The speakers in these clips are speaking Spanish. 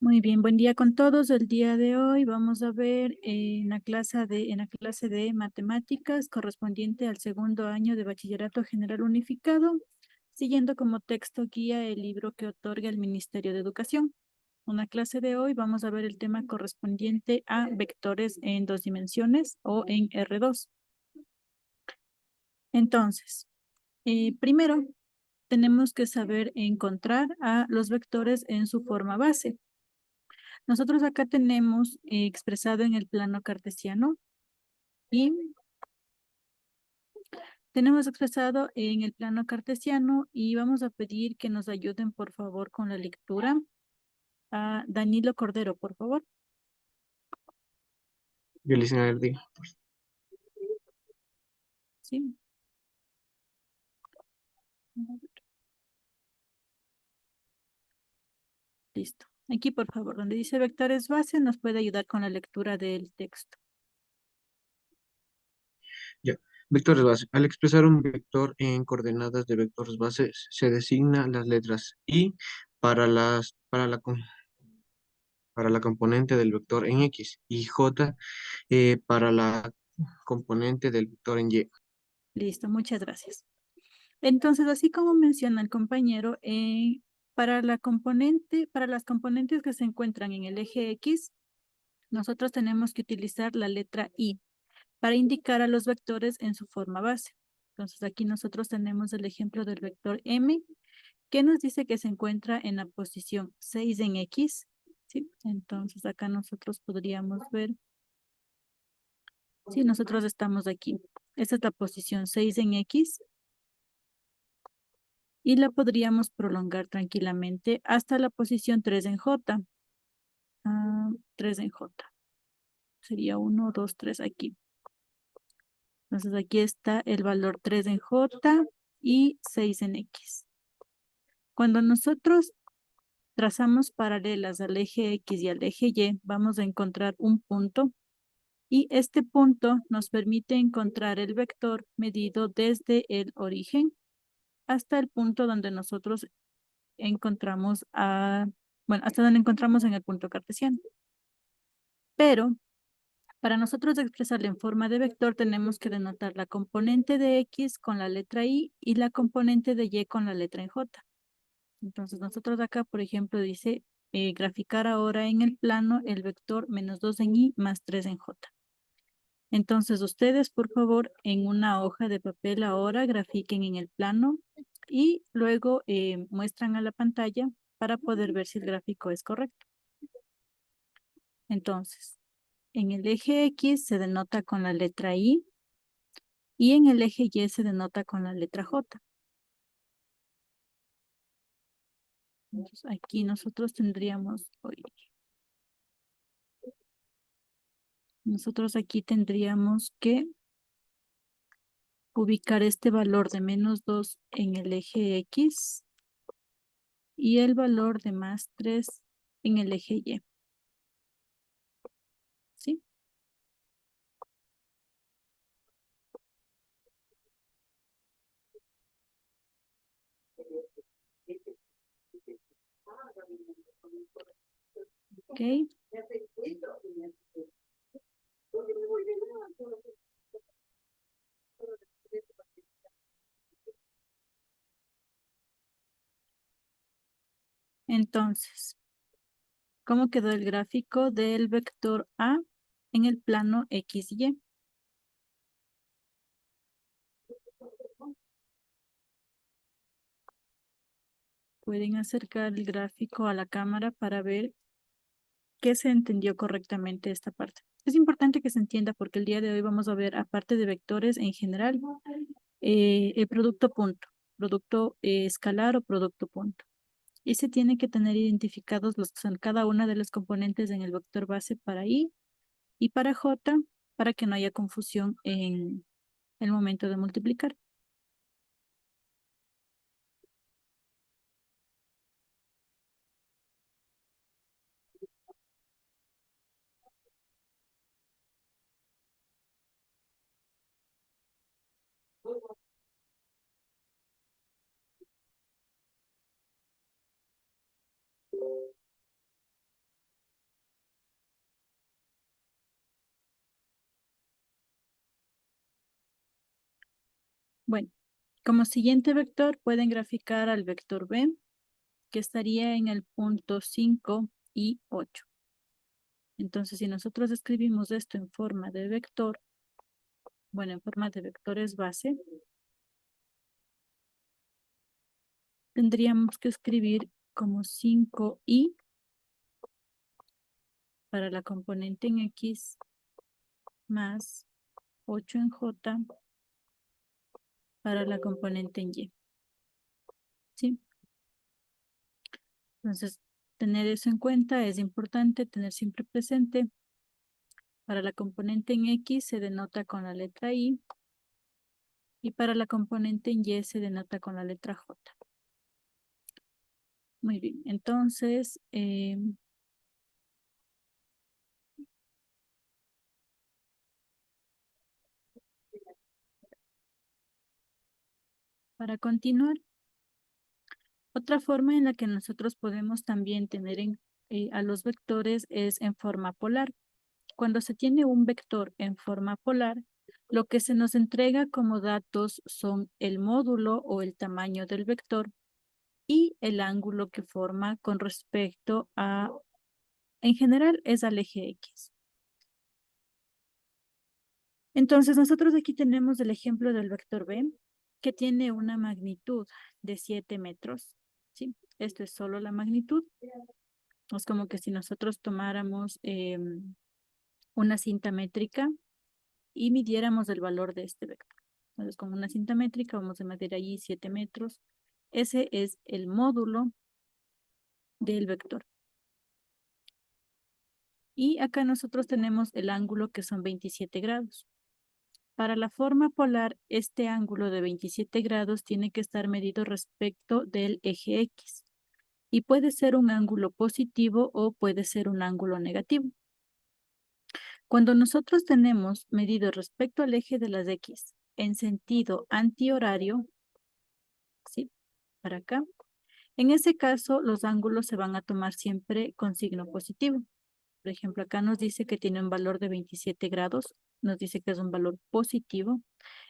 Muy bien, buen día con todos. El día de hoy vamos a ver en la clase de matemáticas correspondiente al segundo año de Bachillerato General Unificado, siguiendo como texto guía el libro que otorga el Ministerio de Educación. En la clase de hoy vamos a ver el tema correspondiente a vectores en dos dimensiones o en R2. Entonces, primero tenemos que saber encontrar a los vectores en su forma base. Nosotros acá tenemos expresado en el plano cartesiano y vamos a pedir que nos ayuden por favor con la lectura a Danilo Cordero, por favor. Yo le hice a diga. Sí. Listo. Aquí, por favor, donde dice vectores base, nos puede ayudar con la lectura del texto. Ya. Vectores base. Al expresar un vector en coordenadas de vectores bases, se designa las letras I para la componente del vector en X y J para la componente del vector en Y. Listo, muchas gracias. Entonces, así como menciona el compañero, para las componentes que se encuentran en el eje X, nosotros tenemos que utilizar la letra I para indicar a los vectores en su forma base. Entonces, aquí nosotros tenemos el ejemplo del vector M, que nos dice que se encuentra en la posición 6 en X, ¿sí? Entonces, acá nosotros podríamos ver, sí, nosotros estamos aquí. Esta es la posición 6 en X y la podríamos prolongar tranquilamente hasta la posición 3 en J. 3 en J. Sería 1, 2, 3 aquí. Entonces aquí está el valor 3 en J y 6 en X. Cuando nosotros trazamos paralelas al eje X y al eje Y, vamos a encontrar un punto y este punto nos permite encontrar el vector medido desde el origen hasta el punto donde nosotros encontramos hasta donde encontramos en el punto cartesiano. Pero para nosotros expresarla en forma de vector tenemos que denotar la componente de X con la letra I y la componente de Y con la letra en J. Entonces nosotros acá, por ejemplo, dice graficar ahora en el plano el vector menos 2 en Y más 3 en J. Entonces ustedes, por favor, en una hoja de papel ahora grafiquen en el plano y luego muestran a la pantalla para poder ver si el gráfico es correcto. Entonces, en el eje X se denota con la letra I y en el eje Y se denota con la letra J. Entonces, aquí nosotros tendríamos que ubicar este valor de menos 2 en el eje X y el valor de más 3 en el eje Y. ¿Sí? Ok. Entonces, ¿cómo quedó el gráfico del vector A en el plano X y Y? Pueden acercar el gráfico a la cámara para ver que se entendió correctamente esta parte. Es importante que se entienda porque el día de hoy vamos a ver, aparte de vectores en general, el producto punto, producto escalar o producto punto. Y se tiene que tener identificados los que son cada una de las componentes en el vector base para I y para J, para que no haya confusión en el momento de multiplicar. Bueno, como siguiente vector pueden graficar al vector B, que estaría en el punto 5 y 8. Entonces, si nosotros escribimos esto en forma de vector, bueno, en forma de vectores base, tendríamos que escribir como 5i para la componente en X más 8 en J para la componente en Y. ¿Sí? Entonces, tener eso en cuenta es importante, tener siempre presente. Para la componente en X se denota con la letra I y para la componente en Y se denota con la letra J. Muy bien, entonces, para continuar, otra forma en la que nosotros podemos también tener a los vectores es en forma polar. Cuando se tiene un vector en forma polar, lo que se nos entrega como datos son el módulo o el tamaño del vector y el ángulo que forma con respecto a, en general, es al eje X. Entonces, nosotros aquí tenemos el ejemplo del vector B, que tiene una magnitud de 7 metros, ¿sí? Esto es solo la magnitud. Es como que si nosotros tomáramos una cinta métrica y midiéramos el valor de este vector. Entonces, con una cinta métrica vamos a medir allí 7 metros. Ese es el módulo del vector. Y acá nosotros tenemos el ángulo que son 27 grados. Para la forma polar, este ángulo de 27 grados tiene que estar medido respecto del eje X. Y puede ser un ángulo positivo o puede ser un ángulo negativo. Cuando nosotros tenemos medido respecto al eje de las X en sentido antihorario, ¿sí? Para acá. En ese caso, los ángulos se van a tomar siempre con signo positivo. Por ejemplo, acá nos dice que tiene un valor de 27 grados, nos dice que es un valor positivo,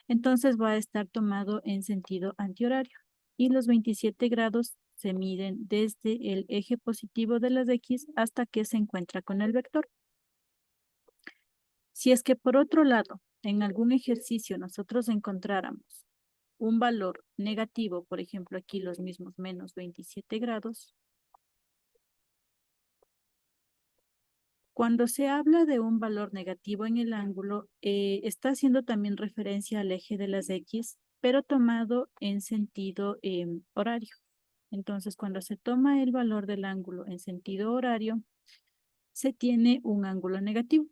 entonces va a estar tomado en sentido antihorario. Y los 27 grados se miden desde el eje positivo de las X hasta que se encuentra con el vector. Si es que por otro lado, en algún ejercicio nosotros encontráramos un valor negativo, por ejemplo, aquí los mismos menos 27 grados, cuando se habla de un valor negativo en el ángulo, está haciendo también referencia al eje de las X, pero tomado en sentido horario. Entonces, cuando se toma el valor del ángulo en sentido horario, se tiene un ángulo negativo.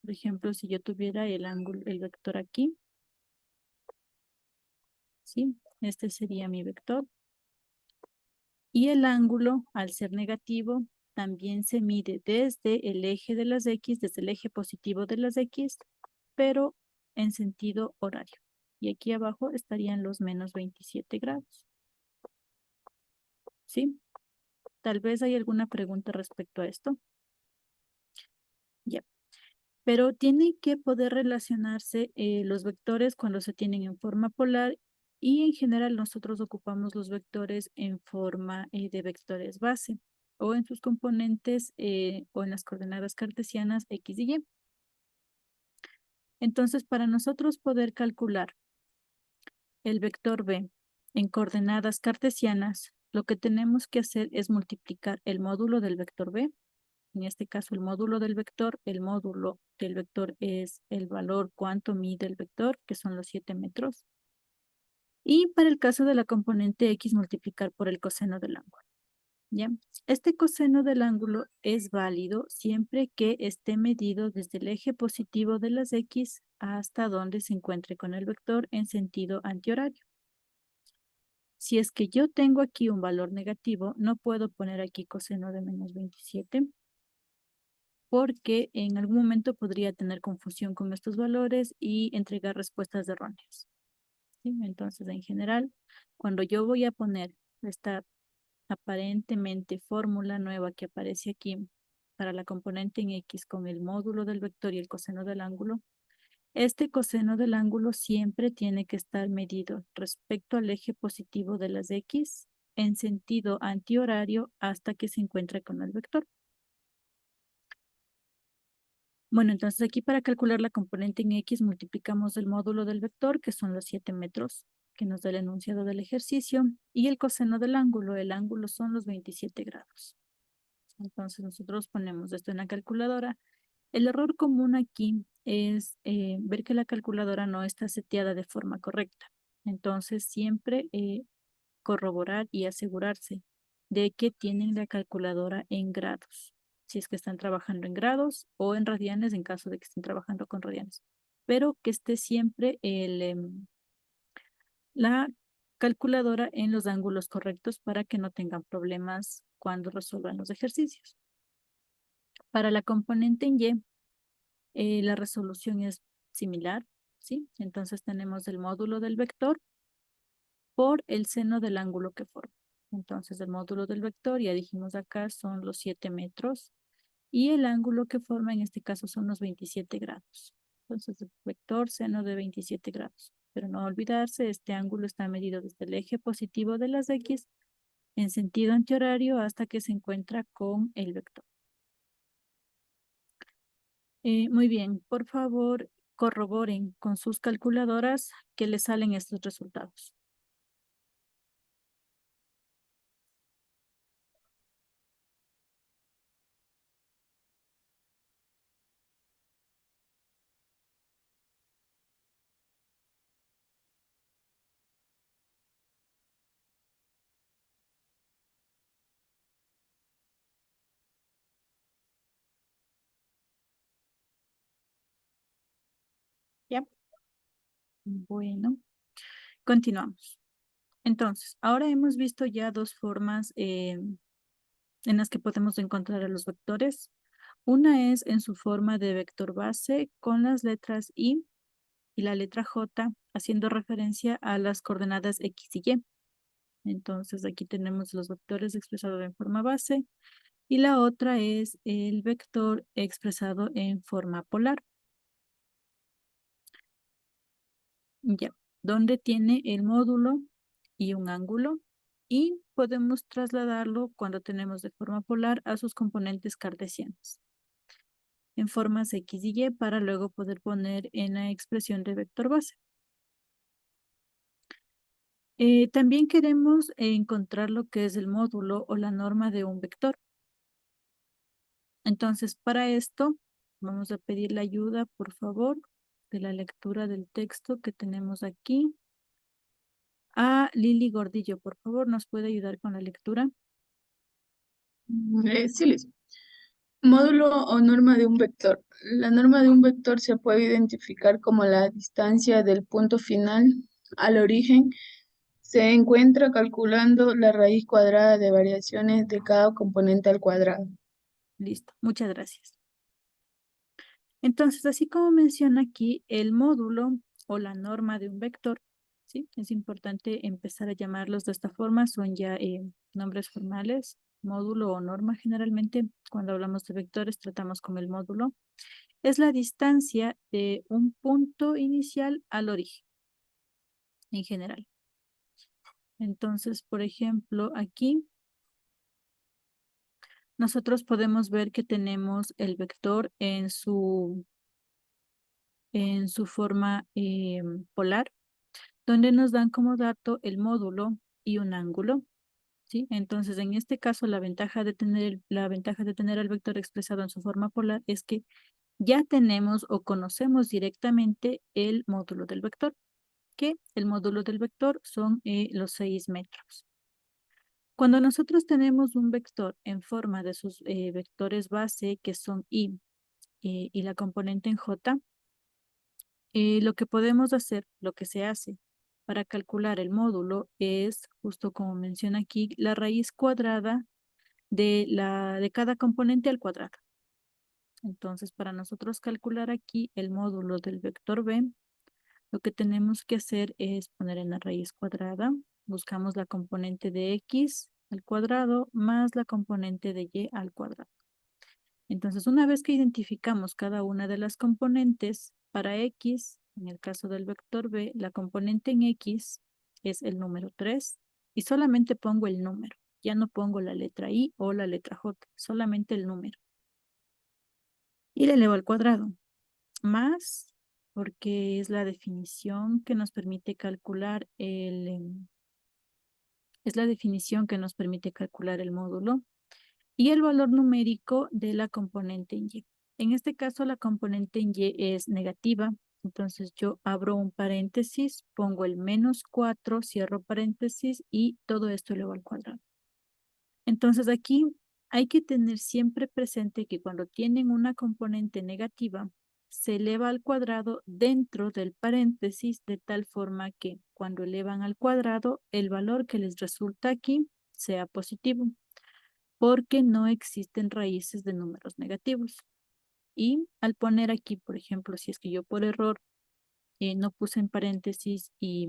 Por ejemplo, si yo tuviera el ángulo, el vector aquí, ¿sí? Este sería mi vector. Y el ángulo, al ser negativo, también se mide desde el eje de las X, desde el eje positivo de las X, pero en sentido horario. Y aquí abajo estarían los menos 27 grados. ¿Sí? Tal vez hay alguna pregunta respecto a esto. Ya. Pero tienen que poder relacionarse los vectores cuando se tienen en forma polar y en general nosotros ocupamos los vectores en forma de vectores base o en sus componentes o en las coordenadas cartesianas X y Y. Entonces, para nosotros poder calcular el vector B en coordenadas cartesianas, lo que tenemos que hacer es multiplicar el módulo del vector B. En este caso, el módulo del vector es el valor cuánto mide el vector, que son los 7 metros. Y para el caso de la componente X, multiplicar por el coseno del ángulo. ¿Ya? Este coseno del ángulo es válido siempre que esté medido desde el eje positivo de las X hasta donde se encuentre con el vector en sentido antihorario. Si es que yo tengo aquí un valor negativo, no puedo poner aquí coseno de menos 27 porque en algún momento podría tener confusión con estos valores y entregar respuestas erróneas. ¿Sí? Entonces, en general, cuando yo voy a poner esta aparentemente fórmula nueva que aparece aquí para la componente en X con el módulo del vector y el coseno del ángulo, Este coseno del ángulo siempre tiene que estar medido respecto al eje positivo de las X en sentido antihorario hasta que se encuentre con el vector. Bueno, entonces aquí para calcular la componente en X multiplicamos el módulo del vector, que son los 7 metros, que nos da el enunciado del ejercicio, y el coseno del ángulo. El ángulo son los 27 grados. Entonces nosotros ponemos esto en la calculadora. El error común aquí es ver que la calculadora no está seteada de forma correcta. Entonces siempre corroborar y asegurarse de que tienen la calculadora en grados, si es que están trabajando en grados o en radianes en caso de que estén trabajando con radianes, pero que esté siempre la calculadora en los ángulos correctos para que no tengan problemas cuando resuelvan los ejercicios. Para la componente en Y, la resolución es similar, ¿sí? Entonces tenemos el módulo del vector por el seno del ángulo que forma. Entonces el módulo del vector, ya dijimos acá, son los 7 metros y el ángulo que forma en este caso son los 27 grados. Entonces el vector seno de 27 grados. Pero no olvidarse, este ángulo está medido desde el eje positivo de las X en sentido antihorario hasta que se encuentra con el vector. Muy bien, por favor, corroboren con sus calculadoras que les salen estos resultados. ¿Ya? Bueno, continuamos. Entonces, ahora hemos visto ya dos formas en las que podemos encontrar a los vectores. Una es en su forma de vector base con las letras y la letra J, haciendo referencia a las coordenadas X y Y. Entonces, aquí tenemos los vectores expresados en forma base y la otra es el vector expresado en forma polar. Ya, donde tiene el módulo y un ángulo y podemos trasladarlo cuando tenemos de forma polar a sus componentes cartesianas en formas X y Y para luego poder poner en la expresión de vector base. También queremos encontrar lo que es el módulo o la norma de un vector. Entonces, para esto, vamos a pedir la ayuda, por favor, de la lectura del texto que tenemos aquí. A Lili Gordillo, por favor, ¿nos puede ayudar con la lectura? Sí, Liz. Módulo o norma de un vector. La norma de un vector se puede identificar como la distancia del punto final al origen. Se encuentra calculando la raíz cuadrada de variaciones de cada componente al cuadrado. Listo, muchas gracias. Entonces, así como menciona aquí, el módulo o la norma de un vector, ¿sí? Es importante empezar a llamarlos de esta forma, son ya nombres formales, módulo o norma generalmente. Cuando hablamos de vectores tratamos con el módulo. Es la distancia de un punto inicial al origen, en general. Entonces, por ejemplo, aquí nosotros podemos ver que tenemos el vector en su forma polar, donde nos dan como dato el módulo y un ángulo, ¿sí? Entonces, en este caso, la ventaja de tener el vector expresado en su forma polar es que ya tenemos o conocemos directamente el módulo del vector, que el módulo del vector son los 6 metros. Cuando nosotros tenemos un vector en forma de sus vectores base, que son y la componente en J, lo que podemos hacer, lo que se hace para calcular el módulo es, justo como menciona aquí, la raíz cuadrada de cada componente al cuadrado. Entonces, para nosotros calcular aquí el módulo del vector B, lo que tenemos que hacer es poner en la raíz cuadrada, buscamos la componente de X al cuadrado más la componente de Y al cuadrado. Entonces, una vez que identificamos cada una de las componentes para X, en el caso del vector B, la componente en X es el número 3 y solamente pongo el número. Ya no pongo la letra I o la letra J, solamente el número. Y le elevo al cuadrado. Más, porque es la definición que nos permite calcular es la definición que nos permite calcular el módulo y el valor numérico de la componente en Y. En este caso, la componente en Y es negativa, entonces yo abro un paréntesis, pongo el -4, cierro paréntesis y todo esto elevo al cuadrado. Entonces aquí hay que tener siempre presente que cuando tienen una componente negativa, se eleva al cuadrado dentro del paréntesis de tal forma que cuando elevan al cuadrado, el valor que les resulta aquí sea positivo, porque no existen raíces de números negativos. Y al poner aquí, por ejemplo, si es que yo por error no puse en paréntesis y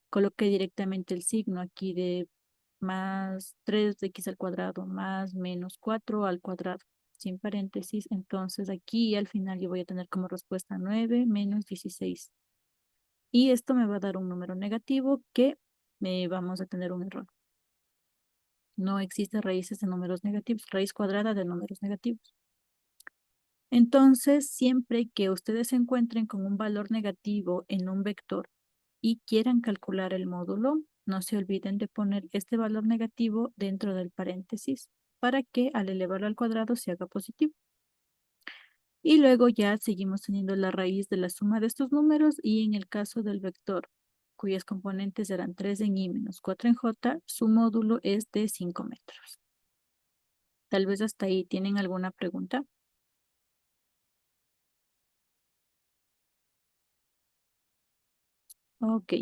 coloqué directamente el signo aquí de más 3x al cuadrado más menos 4 al cuadrado, sin paréntesis. Entonces aquí al final yo voy a tener como respuesta 9 menos 16. Y esto me va a dar un número negativo que vamos a tener un error. No existe raíces de números negativos, raíz cuadrada de números negativos. Entonces, siempre que ustedes se encuentren con un valor negativo en un vector y quieran calcular el módulo, no se olviden de poner este valor negativo dentro del paréntesis para que al elevarlo al cuadrado se haga positivo. Y luego ya seguimos teniendo la raíz de la suma de estos números y en el caso del vector, cuyas componentes eran 3 en Y menos 4 en J, su módulo es de 5 metros. Tal vez hasta ahí tienen alguna pregunta. Ok.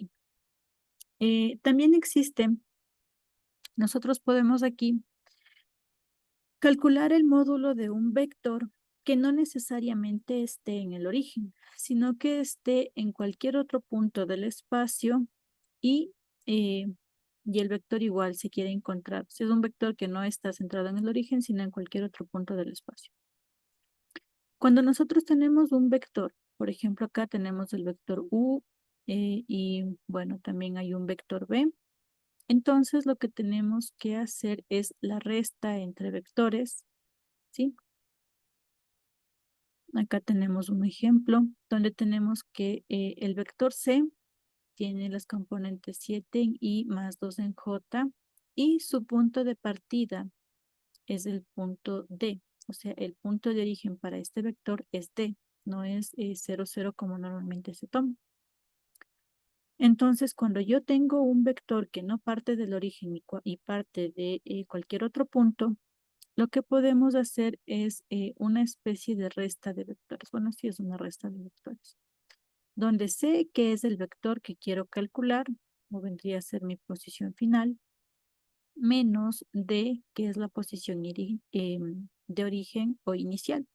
También existe, nosotros podemos aquí calcular el módulo de un vector que no necesariamente esté en el origen, sino que esté en cualquier otro punto del espacio y, eh, y el vector igual se quiere encontrar. Si es un vector que no está centrado en el origen, sino en cualquier otro punto del espacio. Cuando nosotros tenemos un vector, por ejemplo, acá tenemos el vector U y bueno, también hay un vector B. Entonces, lo que tenemos que hacer es la resta entre vectores, ¿sí? Acá tenemos un ejemplo donde tenemos que el vector C tiene las componentes 7 en Y más 2 en J y su punto de partida es el punto D. O sea, el punto de origen para este vector es D, no es 0, 0 como normalmente se toma. Entonces, cuando yo tengo un vector que no parte del origen y parte de cualquier otro punto, lo que podemos hacer es una especie de resta de vectores. Bueno, sí es una resta de vectores. Donde sé que es el vector que quiero calcular, o vendría a ser mi posición final, menos D, que es la posición de origen o inicial.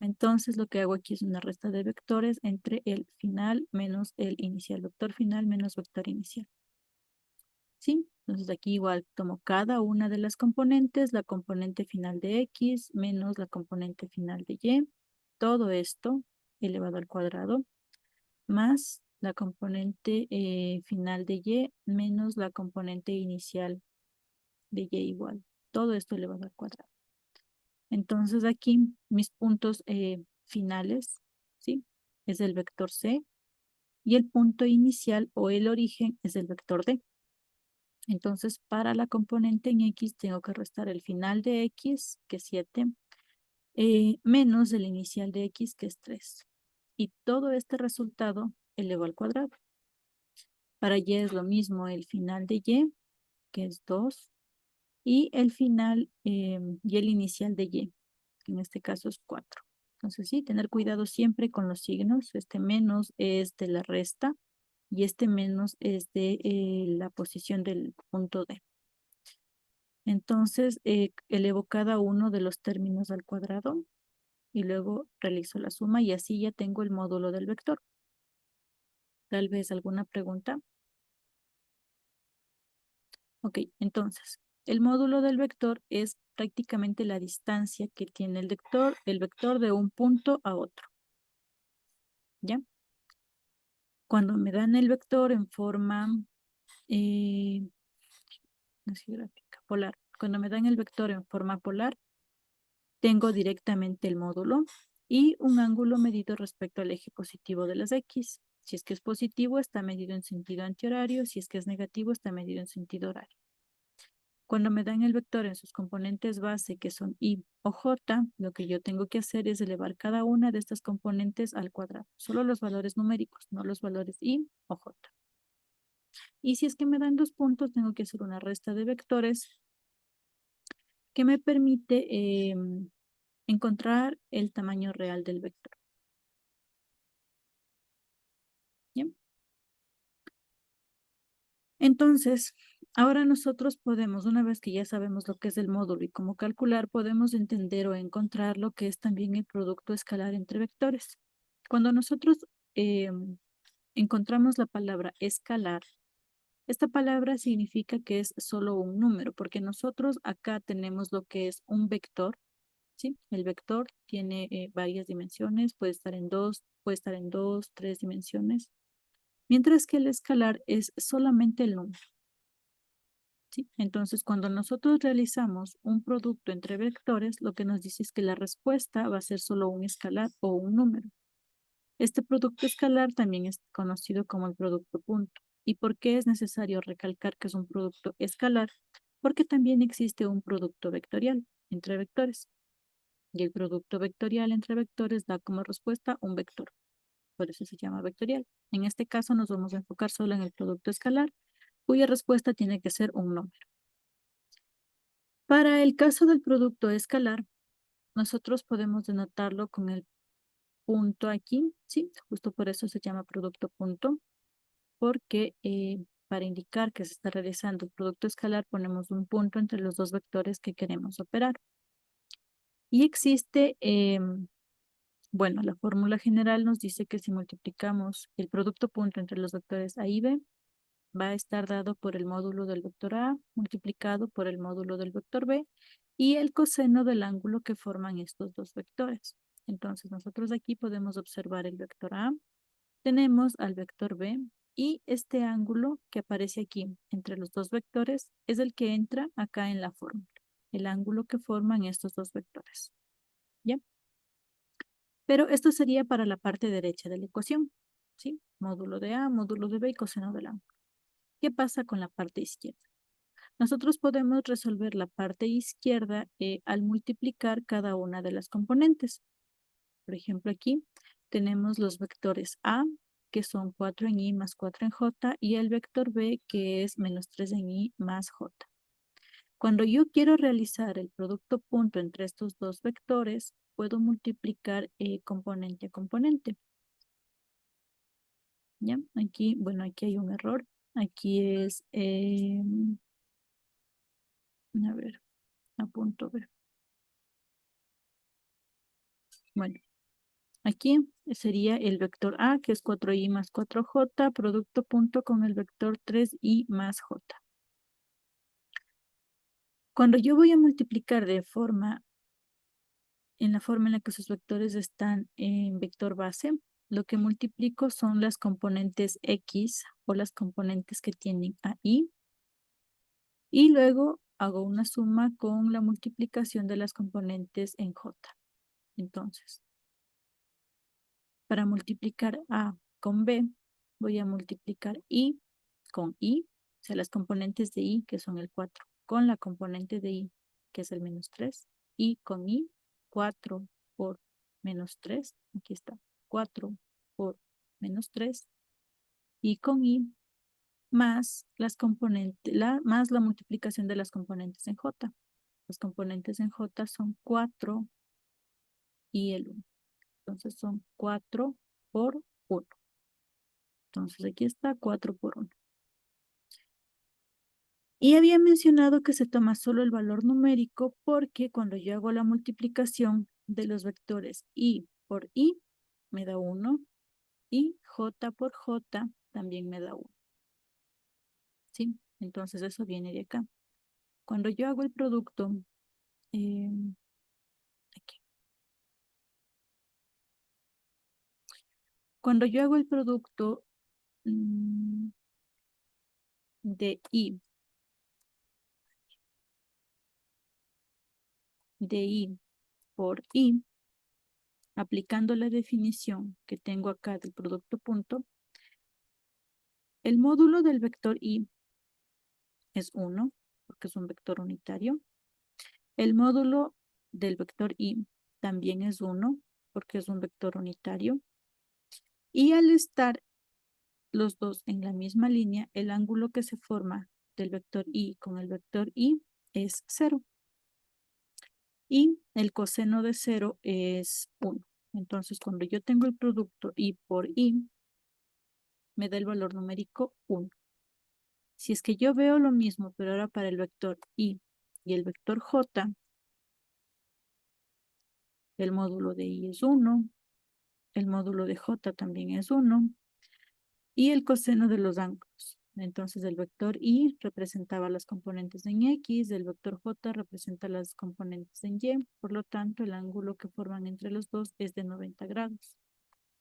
Entonces, lo que hago aquí es una resta de vectores entre el final menos el inicial. Vector final menos vector inicial. ¿Sí? Entonces aquí igual tomo cada una de las componentes, la componente final de X menos la componente final de Y, todo esto elevado al cuadrado, más la componente final de Y menos la componente inicial de Y igual, todo esto elevado al cuadrado. Entonces aquí mis puntos finales, ¿sí? Es el vector C y el punto inicial o el origen es el vector D. Entonces, para la componente en X tengo que restar el final de X, que es 7, menos el inicial de X, que es 3. Y todo este resultado elevo al cuadrado. Para Y es lo mismo el final de Y, que es 2, y el final y el inicial de Y, que en este caso es 4. Entonces, sí, tener cuidado siempre con los signos. Este menos es de la resta y este menos es de la posición del punto D. Entonces, elevo cada uno de los términos al cuadrado y luego realizo la suma y así ya tengo el módulo del vector. Tal vez alguna pregunta. Ok, entonces, el módulo del vector es prácticamente la distancia que tiene el vector de un punto a otro. ¿Ya? Cuando me dan el vector en forma así gráfica, polar, cuando me dan el vector en forma polar, tengo directamente el módulo y un ángulo medido respecto al eje positivo de las X. Si es que es positivo, está medido en sentido antihorario. Si es que es negativo, está medido en sentido horario. Cuando me dan el vector en sus componentes base, que son Y o J, lo que yo tengo que hacer es elevar cada una de estas componentes al cuadrado. Solo los valores numéricos, no los valores Y o J. Y si es que me dan 2 puntos, tengo que hacer una resta de vectores que me permite encontrar el tamaño real del vector. ¿Bien? Entonces, ahora nosotros podemos, una vez que ya sabemos lo que es el módulo y cómo calcular, podemos entender o encontrar lo que es también el producto escalar entre vectores. Cuando nosotros encontramos la palabra escalar, esta palabra significa que es solo un número, porque nosotros acá tenemos lo que es un vector, ¿sí? El vector tiene varias dimensiones, puede estar en dos, 3 dimensiones, mientras que el escalar es solamente el número. ¿Sí? Entonces, cuando nosotros realizamos un producto entre vectores, lo que nos dice es que la respuesta va a ser solo un escalar o un número. Este producto escalar también es conocido como el producto punto. ¿Y por qué es necesario recalcar que es un producto escalar? Porque también existe un producto vectorial entre vectores. Y el producto vectorial entre vectores da como respuesta un vector. Por eso se llama vectorial. En este caso nos vamos a enfocar solo en el producto escalar, cuya respuesta tiene que ser un número. Para el caso del producto escalar, nosotros podemos denotarlo con el punto aquí, ¿sí? Justo por eso se llama producto punto, porque para indicar que se está realizando el producto escalar ponemos un punto entre los dos vectores que queremos operar. Y existe, bueno, la fórmula general nos dice que si multiplicamos el producto punto entre los vectores A y B, va a estar dado por el módulo del vector A multiplicado por el módulo del vector B y el coseno del ángulo que forman estos dos vectores. Entonces nosotros aquí podemos observar el vector A, tenemos al vector B y este ángulo que aparece aquí entre los dos vectores es el que entra acá en la fórmula, el ángulo que forman estos dos vectores. ¿Ya? Pero esto sería para la parte derecha de la ecuación, ¿sí? Módulo de A, módulo de B y coseno del ángulo. ¿Qué pasa con la parte izquierda? Nosotros podemos resolver la parte izquierda al multiplicar cada una de las componentes. Por ejemplo, aquí tenemos los vectores A, que son 4 en Y más 4 en J, y el vector B, que es menos 3 en Y más J. Cuando yo quiero realizar el producto punto entre estos dos vectores, puedo multiplicar componente a componente. ¿Ya? Aquí, bueno, aquí hay un error. Aquí es, a ver, a punto B. Bueno, aquí sería el vector A, que es 4Y más 4J, producto punto con el vector 3Y más J. Cuando yo voy a multiplicar en la forma en la que sus vectores están en vector base, lo que multiplico son las componentes X o las componentes que tienen a Y, y luego hago una suma con la multiplicación de las componentes en J. Entonces, para multiplicar A con B, voy a multiplicar Y con Y, o sea, las componentes de Y, que son el 4, con la componente de Y, que es el menos 3, Y con Y, 4 por menos 3, aquí está, 4 por menos 3, Y con Y, más las componentes, más la multiplicación de las componentes en J. Las componentes en J son 4 y el 1. Entonces son 4 por 1. Entonces aquí está 4 por 1. Y había mencionado que se toma solo el valor numérico porque cuando yo hago la multiplicación de los vectores Y por Y me da 1 y J por J también me da 1. ¿Sí? Entonces eso viene de acá. Cuando yo hago el producto aquí. Cuando yo hago el producto de I por I, aplicando la definición que tengo acá del producto punto, el módulo del vector I es 1, porque es un vector unitario. El módulo del vector I también es 1, porque es un vector unitario. Y al estar los dos en la misma línea, el ángulo que se forma del vector I con el vector I es 0. Y el coseno de 0 es 1. Entonces, cuando yo tengo el producto I por I, me da el valor numérico 1. Si es que yo veo lo mismo, pero ahora para el vector I y el vector J, el módulo de I es 1, el módulo de J también es 1, y el coseno de los ángulos. Entonces el vector I representaba las componentes en X, el vector J representa las componentes en Y, por lo tanto el ángulo que forman entre los dos es de 90 grados.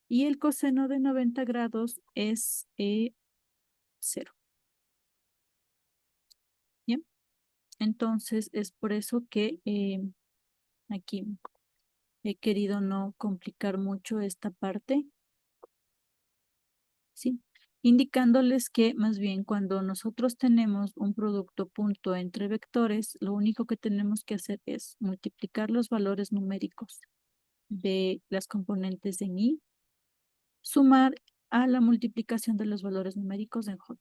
Y el coseno de 90 grados es 0. ¿Bien? Entonces es por eso que aquí he querido no complicar mucho esta parte, ¿sí? Indicándoles que más bien cuando nosotros tenemos un producto punto entre vectores, lo único que tenemos que hacer es multiplicar los valores numéricos de las componentes en I, sumar a la multiplicación de los valores numéricos en J.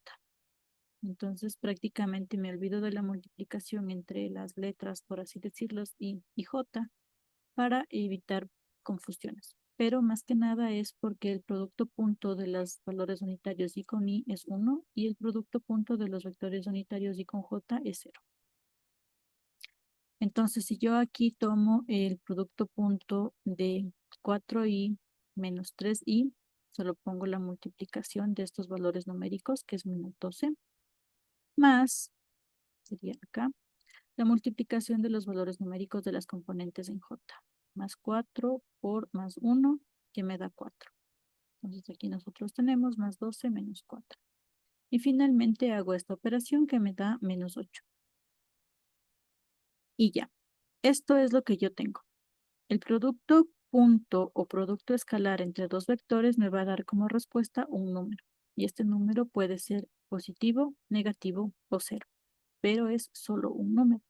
Entonces prácticamente me olvido de la multiplicación entre las letras, por así decirlo, I y J, para evitar confusiones. Pero más que nada es porque el producto punto de los valores unitarios I con I es 1 y el producto punto de los vectores unitarios I con J es 0. Entonces, si yo aquí tomo el producto punto de 4i menos 3i, solo pongo la multiplicación de estos valores numéricos, que es menos 12, más, sería acá, la multiplicación de los valores numéricos de las componentes en J, más 4 por más 1, que me da 4. Entonces aquí nosotros tenemos más 12 menos 4. Y finalmente hago esta operación que me da menos 8. Y ya, esto es lo que yo tengo. El producto punto o producto escalar entre dos vectores me va a dar como respuesta un número. Y este número puede ser positivo, negativo o 0, pero es solo un número.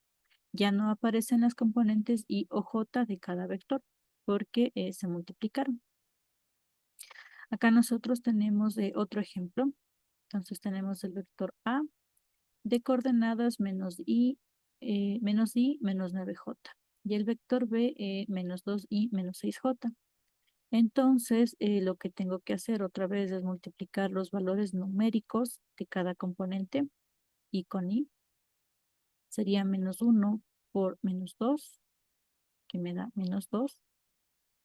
Ya no aparecen las componentes I o J de cada vector porque se multiplicaron. Acá nosotros tenemos otro ejemplo. Entonces tenemos el vector A de coordenadas menos I, menos 9J. Y el vector B menos 2I menos 6J. Entonces lo que tengo que hacer otra vez es multiplicar los valores numéricos de cada componente. I con I sería menos 1 por menos 2, que me da menos 2,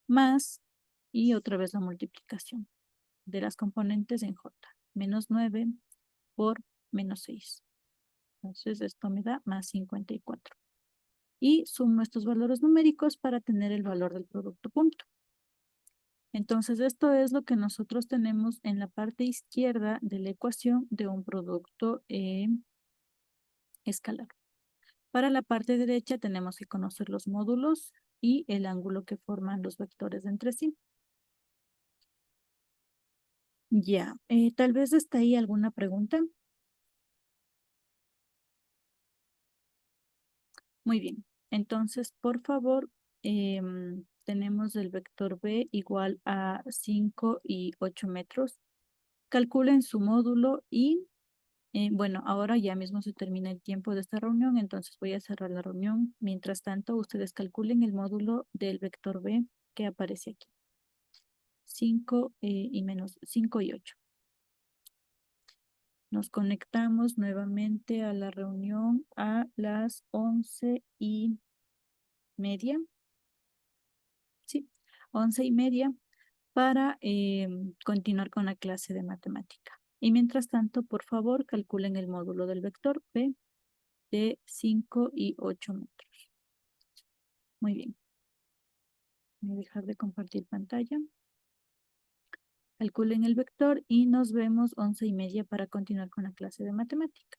más, y otra vez la multiplicación de las componentes en J, menos 9 por menos 6. Entonces esto me da más 54. Y sumo estos valores numéricos para tener el valor del producto punto. Entonces esto es lo que nosotros tenemos en la parte izquierda de la ecuación de un producto escalar. Para la parte derecha tenemos que conocer los módulos y el ángulo que forman los vectores entre sí. Ya, tal vez está ahí alguna pregunta. Muy bien, entonces por favor, tenemos el vector B igual a 5 y 8 metros. Calculen su módulo y, bueno, ahora ya mismo se termina el tiempo de esta reunión, entonces voy a cerrar la reunión. Mientras tanto, ustedes calculen el módulo del vector B que aparece aquí. 5 y menos 5 y 8. Nos conectamos nuevamente a la reunión a las 11:30. Sí, 11:30 para continuar con la clase de matemática. Y mientras tanto, por favor, calculen el módulo del vector P de 5 y 8 metros. Muy bien. Voy a dejar de compartir pantalla. Calculen el vector y nos vemos 11:30 para continuar con la clase de matemática.